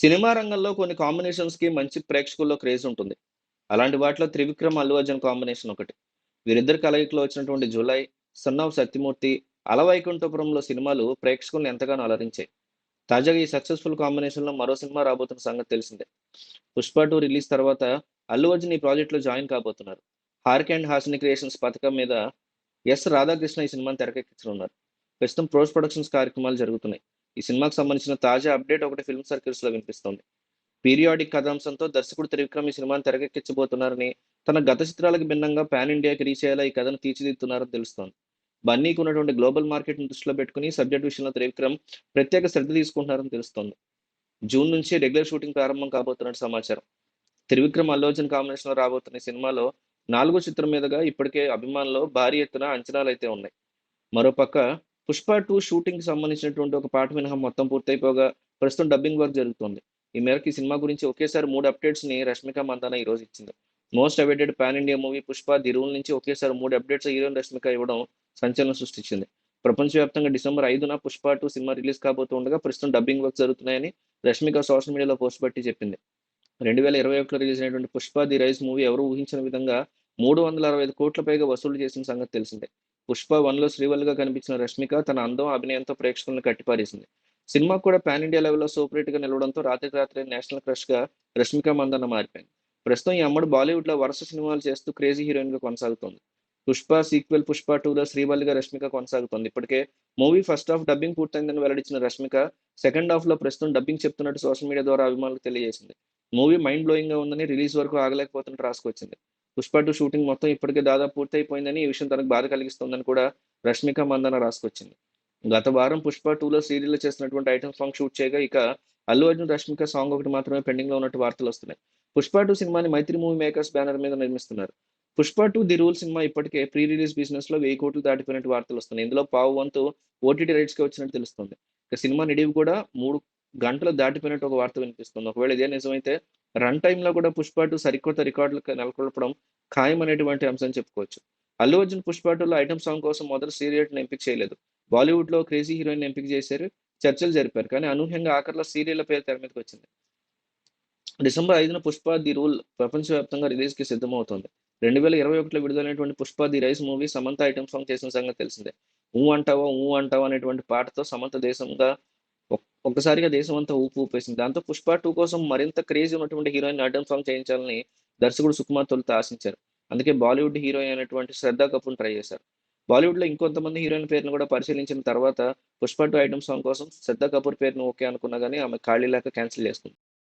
Cinema రంగంలో కొన్ని కాంబినేషన్స్‌కి మంచి ప్రేక్షకుల్లో క్రేజ్ ఉంటుంది. అలాంటి వాటిలో 'త్రివిక్రమ్', 'అల్లు అర్జున్' కాంబినేషన్ ఒకటి. వీరిద్దరి కలయికలో వచ్చినటువంటి 'జులై', 'సన్ ఆఫ్ సత్యమూర్తి', 'అలవైకుంఠపురంలో' సినిమాలు ప్రేక్షకుల్ని ఎంతగానో అలరించాయి. తాజాగా ఈ సక్సెస్‌ఫుల్ కాంబినేషన్‌లో మరో సినిమా రాబోతున్న సంగతి తెలిసిందే. 'పుష్ప 2' రిలీజ్ తర్వాత అల్లు అర్జున్ ఈ ప్రాజెక్ట్‌లో జాయిన్ కాబోతున్నారు. 'హారిక అండ్ హాసిని క్రియేషన్స్' పతాకం మీద రాధాకృష్ణ ఈ సినిమాని తెరకెక్కించనున్నారు. ప్రస్తుతం పోస్ట్ ప్రొడక్షన్స్ కార్యక్రమాలు జరుగుతున్నాయి. ఈ సినిమాకు సంబంధించిన తాజా అప్డేట్ ఒకటి ఫిల్మ్ సర్కిల్స్‌లో వినిపిస్తోంది. పీరియాడిక్ కథాంశంతో దర్శకుడు త్రివిక్రమ్ ఈ సినిమాని తెరకెక్కించబోతున్నారని, తన గత చిత్రాలకు భిన్నంగా పాన్ ఇండియాకి రీచ్ అయ్యేలా ఈ కథను తీర్చిదిద్దుతున్నారని తెలుస్తోంది. బన్నీకి ఉన్నటువంటి గ్లోబల్ మార్కెట్‌ని దృష్టిలో పెట్టుకొని సబ్జెక్ట్ విషయంలో త్రివిక్రమ్ ప్రత్యేక శ్రద్ధ తీసుకుంటున్నారని తెలుస్తోంది. జూన్ నుంచి రెగ్యులర్ షూటింగ్ ప్రారంభం కాబోతున్నట్టు సమాచారం. త్రివిక్రమ్, అల్లు అర్జున్ కాంబినేషన్‌లో రాబోతున్న ఈ సినిమాలో నాలుగో చిత్రం మీదుగా ఇప్పటికే అభిమానుల్లో భారీ ఎత్తున అంచనాలైతే ఉన్నాయి. మరోపక్క 'పుష్ప 2' షూటింగ్‌కి సంబంధించినటువంటి ఒక పాట మినహా మొత్తం పూర్తయిపోగా ప్రస్తుతం డబ్బింగ్ వర్క్ జరుగుతోంది. ఈ మేరకు ఈ సినిమా గురించి ఒకేసారి 3 అప్డేట్స్‌ని రష్మిక మందాన ఈరోజు ఇచ్చింది. Most awaited pan India movie 'Pushpa the rule' నుంచి ఒకేసారి 3 అప్డేట్స్ హీరోయిన్ రష్మిక ఇవ్వడం సంచలనం సృష్టించింది. ప్రపంచవ్యాప్తంగా డిసెంబర్ 5న 'పుష్ప 2' సినిమా రిలీజ్ కాబోతుండగా ప్రస్తుతం డబ్బింగ్ వర్క్స్ జరుగుతున్నాయని రష్మిక సోషల్ మీడియాలో పోస్ట్ పెట్టి చెప్పింది. 2021లో రిలీజ్ అయినటువంటి 'పుష్ప ది రైజ్' మూవీ ఎవరూ ఊహించని విధంగా 365 కోట్ల పైగా వసూలు చేసిన సంగతి తెలిసిందే. 'పుష్ప 1లో శ్రీవల్లిగా కనిపించిన రష్మిక తన అందం, అభినయంతో ప్రేక్షకులను కట్టిపారేసింది. సినిమాకు కూడా పాన్ ఇండియా లెవెల్‌లో సూపర్ హిట్‌గా నిలవడంతో రాత్రికి రాత్రే నేషనల్ క్రష్‌గా రష్మిక మందన్న మారిపోయింది. ప్రస్తుతం ఈ అమ్మడు బాలీవుడ్‌లో వరుస సినిమాలు చేస్తూ క్రేజీ హీరోయిన్‌గా కొనసాగుతోంది. 'పుష్ప' సీక్వెల్ 'పుష్ప 2లో శ్రీవల్లిగా రష్మిక కొనసాగుతోంది. ఇప్పటికే మూవీ ఫస్ట్ హాఫ్ డబ్బింగ్ పూర్తయిందని వెల్లడించిన రష్మిక, సెకండ్ హాఫ్‌లో ప్రస్తుతం డబ్బింగ్ చెప్తున్నట్టు సోషల్ మీడియా ద్వారా అభిమానులకు తెలియజేసింది. మూవీ మైండ్ బ్లోయింగ్‌గా ఉందని, రిలీజ్ వరకు ఆగలేకపోతున్నట్టు రాసుకొచ్చింది. 'పుష్ప 2' షూటింగ్ మొత్తం ఇప్పటికే దాదాపు పూర్తయిపోయిందని, ఈ విషయం తనకు బాధ కలిగిస్తోందని కూడా రష్మిక మందన్న రాసుకొచ్చింది. గత వారం 'పుష్ప 2లో సీరియల్‌లో చేసినటువంటి ఐటెమ్ సాంగ్ షూట్ చేయగా, ఇక అల్లు అర్జున్, రష్మిక సాంగ్ ఒకటి మాత్రమే పెండింగ్‌లో ఉన్నట్టు వార్తలొస్తున్నాయి. 'పుష్ప 2' సినిమాని మైత్రి మూవీ మేకర్స్ బ్యానర్ మీద నిర్మిస్తున్నారు. 'పుష్ప 2 ది రూల్' సినిమా ఇప్పటికే ప్రీ రిలీజ్ బిజినెస్‌లో 1000 కోట్లు దాటిపోయినట్టు వార్తలొస్తున్నాయి. ఇందులో పావు వంతు ఓటీటీ రైట్స్‌కే వచ్చినట్టు తెలుస్తోంది. ఇక సినిమా నిడివి కూడా 3 గంటలు దాటిపోయినట్టు ఒక వార్త వినిపిస్తుంది. ఒకవేళ ఇదే నిజమైతే రన్ టైమ్‌లో కూడా 'పుష్ప 2' సరికొత్త రికార్డులకు నెలకొల్పడం ఖాయమనేటువంటి అంశం చెప్పుకోవచ్చు. అల్లు అర్జున్ 'పుష్ప 2లో ఐటెమ్ సాంగ్ కోసం మొదట సీరియట్‌ని ఎంపిక చేయలేదు. బాలీవుడ్‌లో క్రేజీ హీరోయిన్‌ని ఎంపిక చేశారు. చర్చలు జరిపారు. కానీ అనూహ్యంగా ఆఖరిలో సీరియల్ల పేరు తెర మీదకొచ్చింది. డిసెంబర్ 5న 'పుష్ప ది రూల్' ప్రపంచవ్యాప్తంగా రిలీజ్‌కి సిద్ధమవుతోంది. 2021లో విడుదలైనటువంటి 'Pushpa the rise' movie Samantha item song చేసిన సంగతి తెలిసిందే. 'ఊ అంటావా ఊ అంటావా' అనేటువంటి పాటతో సమంత దేశంగా ఒక్కసారిగా దేశమంతా ఊపు ఊపేసింది. దాంతో 'పుష్ప 2' కోసం మరింత క్రేజ్ ఉన్నటువంటి హీరోయిన్ ఐటెమ్ సాంగ్ చేయించాలని దర్శకుడు సుకుమార్ తొలుత ఆశించారు. అందుకే బాలీవుడ్ హీరోయిన్ అయినటువంటి శ్రద్ధా కపూర్‌ని ట్రై చేశారు. బాలీవుడ్‌లో ఇంకొంతమంది హీరోయిన్‌ల పేరును కూడా పరిశీలించిన తర్వాత 'పుష్ప 2' ఐటెమ్ సాంగ్ కోసం శ్రద్ధా కపూర్ పేరును ఓకే అనుకున్నా గానీ ఆమె ఖాళీ లేక క్యాన్సిల్ చేసుకుంది.